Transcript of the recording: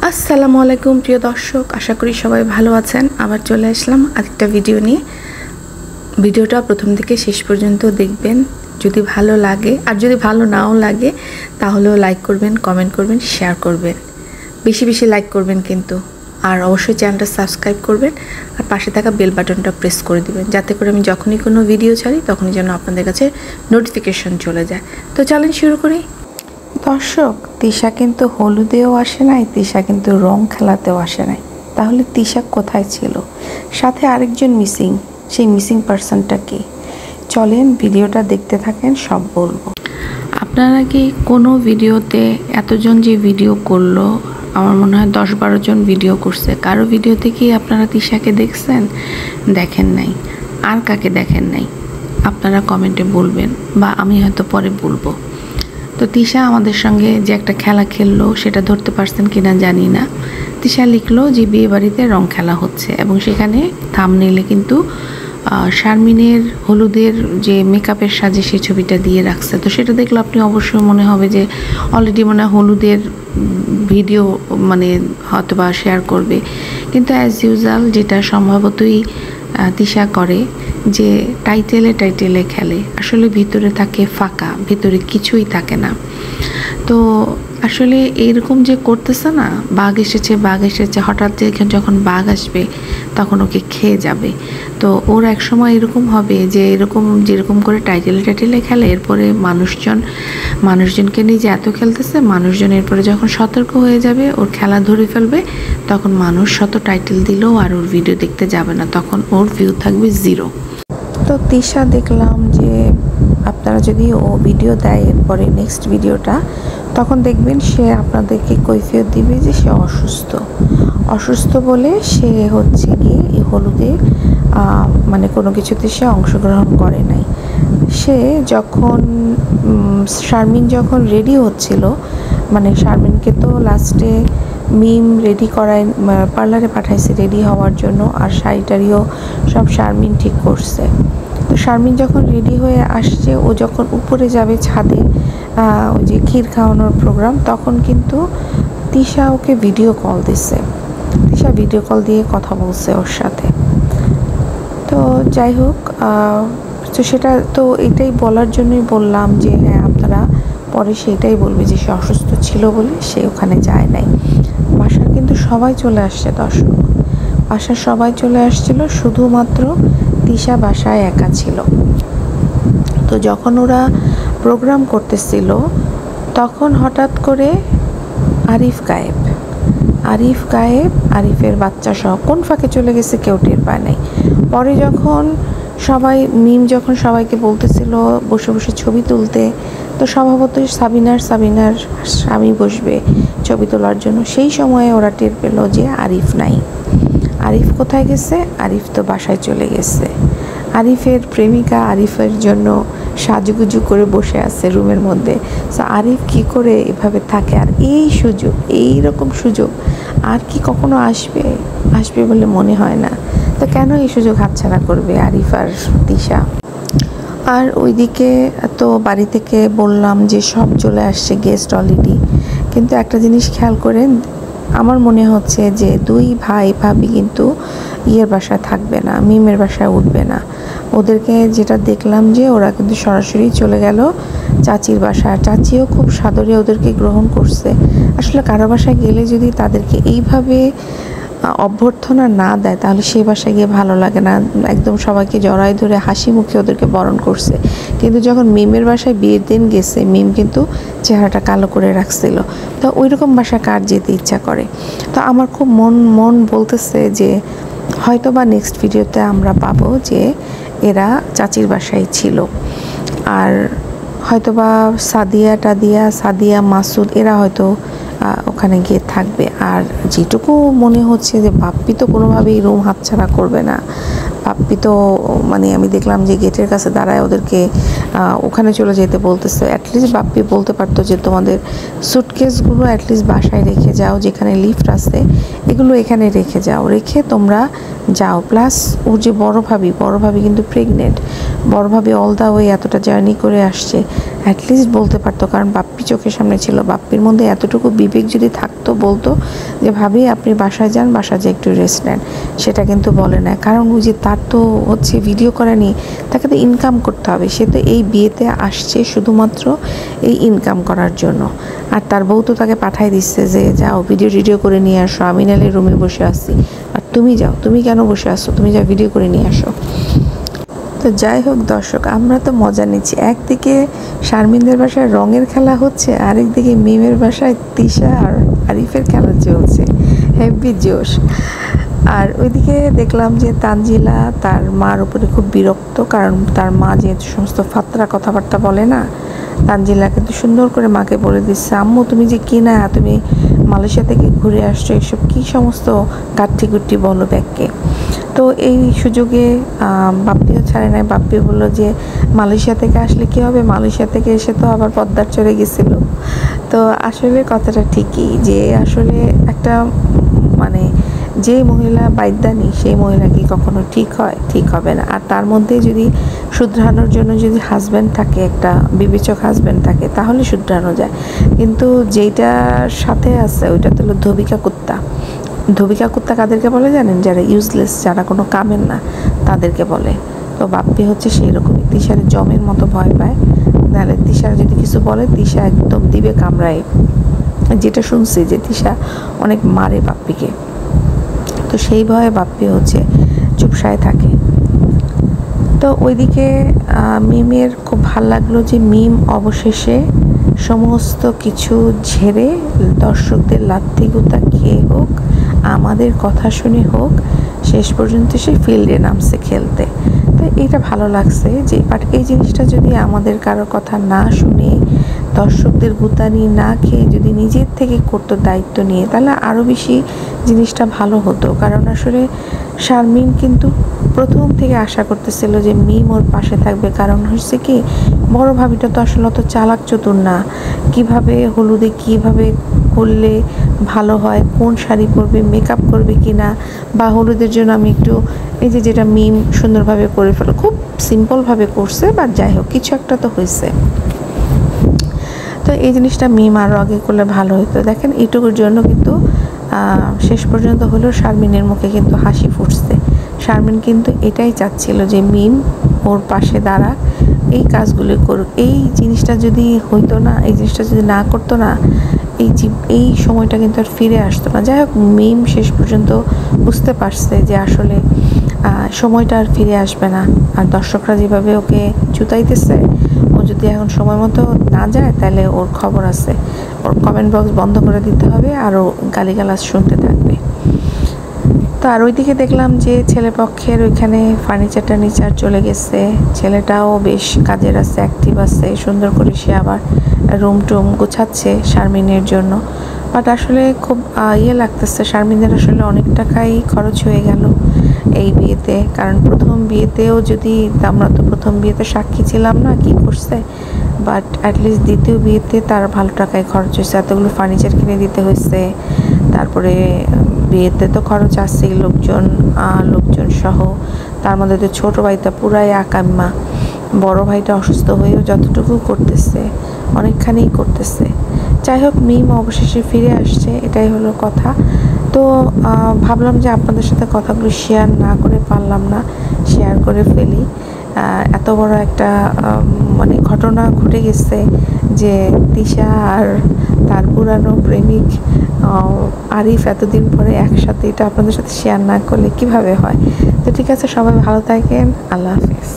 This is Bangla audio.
আসসালামু আলাইকুম প্রিয় দর্শক, আশা করি সবাই ভালো আছেন। আবার চলে আসলাম আরেকটা ভিডিও নিয়ে। ভিডিওটা প্রথম থেকে শেষ পর্যন্ত দেখবেন। যদি ভালো লাগে আর যদি ভালো নাও লাগে তাহলেও লাইক করবেন, কমেন্ট করবেন, শেয়ার করবেন। বেশি বেশি লাইক করবেন কিন্তু। আর অবশ্যই চ্যানেলটা সাবস্ক্রাইব করবেন আর পাশে থাকা বেল বাটনটা প্রেস করে দিবেন, যাতে করে আমি যখনই কোনো ভিডিও ছাড়ি তখনই যেন আপনাদের কাছে নোটিফিকেশন চলে যায়। তো চলেন শুরু করি। দর্শক, তিশা কিন্তু হলুদেও আসে নাই, তিশা কিন্তু রং খেলাতেও আসে নাই। তাহলে তিশা কোথায় ছিল? সাথে আরেকজন মিসিং। সেই মিসিং পার্সনটা কে? চলেন ভিডিওটা দেখতে থাকেন, সব বলবো। আপনারা কি কোনো ভিডিওতে এতজন যে ভিডিও করলো, আমার মনে হয় 10-12 জন ভিডিও করছে, কারো ভিডিওতে কি আপনারা তিশাকে দেখছেন? দেখেন নাই। আর কাকে দেখেন নাই আপনারা কমেন্টে বলবেন, বা আমি হয়তো পরে বলবো। তো তিশা আমাদের সঙ্গে যে একটা খেলা খেললো সেটা ধরতে পারছেন কিনা জানি না। তিশা লিখলো যে বিয়ে বাড়িতে রং খেলা হচ্ছে, এবং সেখানে থাম্বনেইলে কিন্তু শারমিনের হলুদের যে মেকআপের সাজে সেই ছবিটা দিয়ে রাখছে। তো সেটা দেখলে আপনি অবশ্যই মনে হবে যে অলরেডি মনে হয় হলুদের ভিডিও হয়তো বা শেয়ার করবে। কিন্তু অ্যাজ ইউজুয়াল যেটা সম্ভবতই তিশা করে, যে টাইটেলে খেলে, আসলে ভিতরে থাকে ফাঁকা, ভিতরে কিছুই থাকে না। তো আসলে এইরকম যে করতেছে না, বাঘ এসেছে, হঠাৎ যখন বাঘ আসবে তখন ওকে খেয়ে যাবে। তো ওর এক সময় এরকম হবে যে যেরকম করে টাইটেলে খেলে, এরপরে মানুষজনকে নিয়ে যে এত খেলতেছে, মানুষজন এরপরে যখন সতর্ক হয়ে যাবে, ওর খেলা ধরে ফেলবে, তখন মানুষ শত টাইটেল দিলেও আর ওর ভিডিও দেখতে যাবে না, তখন ওর ভিউ থাকবে 0। তো তিশা দেখলাম যে আপনারা যদি ও ভিডিও দেয় এরপরে নেক্সট ভিডিওটা, তখন দেখবেন সে আপনাদেরকে কৈফিয়ত দিবে যে সে অসুস্থ বলে সে হচ্ছে গিয়ে এই হলুদে কোনো কিছুতে সে অংশগ্রহণ করে নাই। সে যখন শারমিন যখন রেডি হচ্ছিল, শারমিনকে তো লাস্টে মিম রেডি করায় পার্লারে পাঠাইছে রেডি হওয়ার জন্য, আর শাড়িটারিও সব শারমিন ঠিক করছে। তো শারমিন যখন রেডি হয়ে আসছে, ও যখন উপরে যাবে ছাদে, ওই যে ক্ষীর খাওয়ানোর প্রোগ্রাম, তখন কিন্তু তিশা ওকে ভিডিও কল দিছে। তিশা ভিডিও কল দিয়ে কথা বলছে ওর সাথে। তো যাই হোক, তো সেটা তো এটাই বলার জন্যই বললাম যে হ্যাঁ, আপনারা পরে সেটাই বলবে যে সে অসুস্থ ছিল বলে সে ওখানে যায় নাই। বাসার কিন্তু সবাই চলে আসছে দর্শক, বাসার সবাই চলে আসছিল, শুধুমাত্র তিশা বাসায় একা ছিল। তো যখন ওরা প্রোগ্রাম করতেছিল, তখন হঠাৎ করে আরিফ গায়েব, আরিফের বাচ্চা সহ কোন ফাঁকে চলে গেছে কেউ টের পায় নাই। পরে যখন যখন সবাইকে বলতেছিল বসে বসে ছবি তুলতে, তো স্বভাবতই সাবিনার স্বামী বসবে ছবি তোলার জন্য, সেই সময়ে ওরা টের পেল যে আরিফ নাই। আরিফ কোথায় গেছে? আরিফ তো বাসায় চলে গেছে। আরিফের প্রেমিকা আরিফের জন্য সাজুগুজু করে বসে আছে রুমের মধ্যে। সো আরিফ কি করে এভাবে থাকে? আর এইরকম সুযোগ আর কি কখনো আসবে বলে মনে হয় না। তো কেন এই সুযোগ হাতছাড়া করবে আরিফ আর তিশা? আর ওইদিকে তো বাড়ি থেকে বললাম যে সব চলে আসছে গেস্ট অলরেডি, কিন্তু একটা জিনিস খেয়াল করেন, আমার মনে হচ্ছে যে 2 ভাই ভাবি কিন্তু বাসায় থাকবে না, মিমের বাসায় উঠবে না। ওদেরকে যেটা দেখলাম যে ওরা কিন্তু সরাসরি চলে গেল চাচির বাসায়। চাচিও খুব সাদরে ওদেরকে গ্রহণ করছে। আসলে কারো বাসায় গেলে যদি তাদেরকে এইভাবে অভ্যর্থনা না দেয়, তাহলে সেই বাসায় গিয়ে ভালো লাগে না। একদম সবাইকে জড়ায় ধরে হাসি মুখে ওদেরকে বরণ করছে। কিন্তু যখন মিমের বাসায় বিয়ের দিন গেছে, মিম কিন্তু চেহারাটা কালো করে রাখছিল। তো ওই রকম বাসায় কার যেতে ইচ্ছা করে? তো আমার খুব মন বলতেছে যে হয়তো বা নেক্সট ভিডিওতে আমরা পাবো যে এরা চাচির বাসায় ছিল, আর হয়তোবা সাদিয়া মাসুদ এরা হয়তো ওখানে গিয়ে থাকবে। আর যেটুকু মনে হচ্ছে যে বাপ্পি তো কোনোভাবেই রুম হাতছাড়া করবে না। বাপ্পি তো আমি দেখলাম যে গেটের কাছে দাঁড়ায় ওদেরকে ওখানে চলে যেতে বলতেছে। অ্যাটলিস্ট বাপ্পি বলতে পারতো যে তোমাদের সুটকেসগুলো অ্যাটলিস্ট বাসায় রেখে যাও, যেখানে লিফট আছে এগুলো এখানে রেখে যাও, রেখে তোমরা যাও। প্লাস ওর যে বড় ভাবি কিন্তু প্রেগনেন্ট, বড় ভাবি অল দা ওয়ে এতটা জার্নি করে আসছে, অ্যাটলিস্ট বলতে পারতো। কারণ বাপ্পি চোখের সামনে ছিল, বাপ্পির মধ্যে এতটুকু বিবেক যদি থাকতো বলতো যে ভাবি আপনি বাসায় যান, বাসায় যে একটু রেস্ট নেন। সেটা কিন্তু বলে না, কারণ ওই যে তার তো হচ্ছে ভিডিও করেনি, তাকে তো ইনকাম করতে হবে। সে তো এই বিয়েতে আসছে শুধুমাত্র এই ইনকাম করার জন্য। আর তার বউ তো তাকে পাঠাই দিচ্ছে যে যাও ভিডিও করে নিয়ে আসো, আমি নাহলে রুমে বসে আসছি, আর তুমি যাও, তুমি কেন বসে আসো, তুমি যাও ভিডিও করে নিয়ে আসো। তো যাই হোক দর্শক, আমরা তো মজা নিচ্ছি। একদিকে শারমিনদের বাসায় রঙের খেলা হচ্ছে, আরেকদিকে মিমের বাসায় তিশা আর আরিফের খেলা চলছে, হেভি জোশ। আর ওইদিকে দেখলাম যে তানজিলা তার মার উপরে খুব বিরক্ত, কারণ তার মা যেহেতু সমস্ত ফাত্রা কথাবার্তা বলে না, তানজিলা কিন্তু সুন্দর করে মাকে বলে দিচ্ছে, আম্মু তুমি যে কি না, তুমি মালয়েশিয়া থেকে ঘুরে আসছো, এসব কী সমস্ত গাঠি গুটি বলো ব্যাগকে। তো এই সুযোগে বাপ্পিও ছাড়ে নাই। বাপ্পি বললো যে মালয়েশিয়া থেকে আসলে কী হবে, মালয়েশিয়া থেকে এসে তো আবার পদ্মার চড়ে গেছিলো। তো আসলে কথাটা ঠিকই, যে আসলে একটা মানে যে মহিলা বাইদ্যানী সেই মহিলা কি কখনো ঠিক হয়, ঠিক হবে না। আর তার মধ্যে যদি শুধরানোর জন্য যদি হাজব্যান্ড থাকে, একটা বিবেচক হাজব্যান্ড থাকে, তাহলে শুধরানো যায়। কিন্তু যেইটার সাথে আছে ওইটা তো হলো ধোবিকা কুত্তা। ধোবিকা কুত্তা কাদেরকে বলে জানেন? যারা ইউজলেস, যারা কোনো কামের না, তাদেরকে বলে। তো বাপ্পি হচ্ছে সেই রকমই, তিশার জমের মতো ভয় পায়। নাহলে তিশার যদি কিছু বলে, তিশা একদম দিবে কামড়ায়। যেটা শুনছি যে তিশা অনেক মারে বাপ্পিকে, তো সেই ভয়ে বাপ্পি হচ্ছে চুপসায় থাকে। তো ওইদিকে মিমের খুব ভাল লাগলো যে মিম অবশেষে সমস্ত কিছু ঝেড়ে দর্শকদের লাথি গুতা খেয়ে হোক, আমাদের কথা শুনে হোক, শেষ পর্যন্ত সে ফিল্ডে নামছে খেলতে। তো এটা ভালো লাগছে যে, বাট এই জিনিসটা যদি আমাদের কারো কথা না শুনে, দর্শকদের গুতানি না খেয়ে যদি নিজের থেকে করতো দায়িত্ব নিয়ে, তাহলে আরও বেশি জিনিসটা ভালো হতো। কারণ আসলে শারমিন কিন্তু প্রথম থেকে আশা করতেছিল যে মিম ওর পাশে থাকবে। কারণ হচ্ছে কি, বড় ভাবিটা তো আসলে অত চালাক চতুর না, কীভাবে হলুদে কীভাবে করলে ভালো হয়, কোন শাড়ি পরবে, মেকআপ করবে কি না, বা হলুদের জন্য আমি একটু এই যে যেটা মিম সুন্দরভাবে করে ফেলো, খুব সিম্পলভাবে করছে, বাট যাই হোক কিছু একটা তো হয়েছে। তো এই জিনিসটা মিম আরও আগে করলে ভালো হতো। দেখেন এইটুকুর জন্য কিন্তু শেষ পর্যন্ত হলেও শারমিনের মুখে কিন্তু হাসি ফুটছে। শারমিন কিন্তু এটাই চাচ্ছিল যে মিম ওর পাশে দাঁড়াক, এই কাজগুলি করুক। এই জিনিসটা যদি হইতো না, এই জিনিসটা যদি না করতো না, এই সময়টা কিন্তু আর ফিরে আসতো না। যাই হোক, মিম শেষ পর্যন্ত বুঝতে পারছে যে আসলে সময়টা আর ফিরে আসবে না। আর দর্শকরা যেভাবে ওকে জুতাইতেছে, ও যদি এখন সময় মতো না যায় তাহলে ওর খবর আছে, ওর কমেন্ট বক্স বন্ধ করে দিতে হবে, আর ও গালিগালাজ শুনতে থাকবে। তো আর ওইদিকে দেখলাম যে ছেলেপক্ষের ওইখানে ফার্নিচার টার্নিচার চলে গেছে, ছেলেটাও বেশ কাজের আছে, অ্যাক্টিভ আছে, সুন্দর করে সে আবার রুম টুম গোছাচ্ছে শারমিনের জন্য। বাট আসলে খুব লাগতেছে, শারমিনের আসলে অনেক টাকাই খরচ হয়ে গেল এই বিয়েতে। কারণ প্রথম বিয়েতেও যদি, আমরা তো প্রথম বিয়েতে সাক্ষী ছিলাম না কি করছে, বাট অ্যাটলিস্ট দ্বিতীয় বিয়েতে তার ভালো টাকায় খরচ হয়েছে, এতগুলো ফার্নিচার কিনে দিতে হয়েছে। তারপরে বিয়েতে তো খরচ আসছেই, লোকজন সহ। তার মধ্যে তো ছোটো ভাইটা পুরাই আকাম্মা, বড় ভাইটা অসুস্থ হয়েও যতটুকু করতেছে অনেকখানি করতেছে। যাই হোক, মিম অবশেষে ফিরে আসছে, এটাই হলো কথা। তো ভাবলাম যে আপনাদের সাথে কথাগুলো শেয়ার না করে পারলাম না, শেয়ার করে ফেলি। এত বড় একটা মানে ঘটনা ঘটে গেছে যে তিশা আর তার পুরানো প্রেমিক আরিফ এতদিন পরে একসাথে, এটা আপনাদের সাথে শেয়ার না করলে কিভাবে হয়। তো ঠিক আছে, সবাই ভালো থাকেন, আল্লাহ হাফেজ।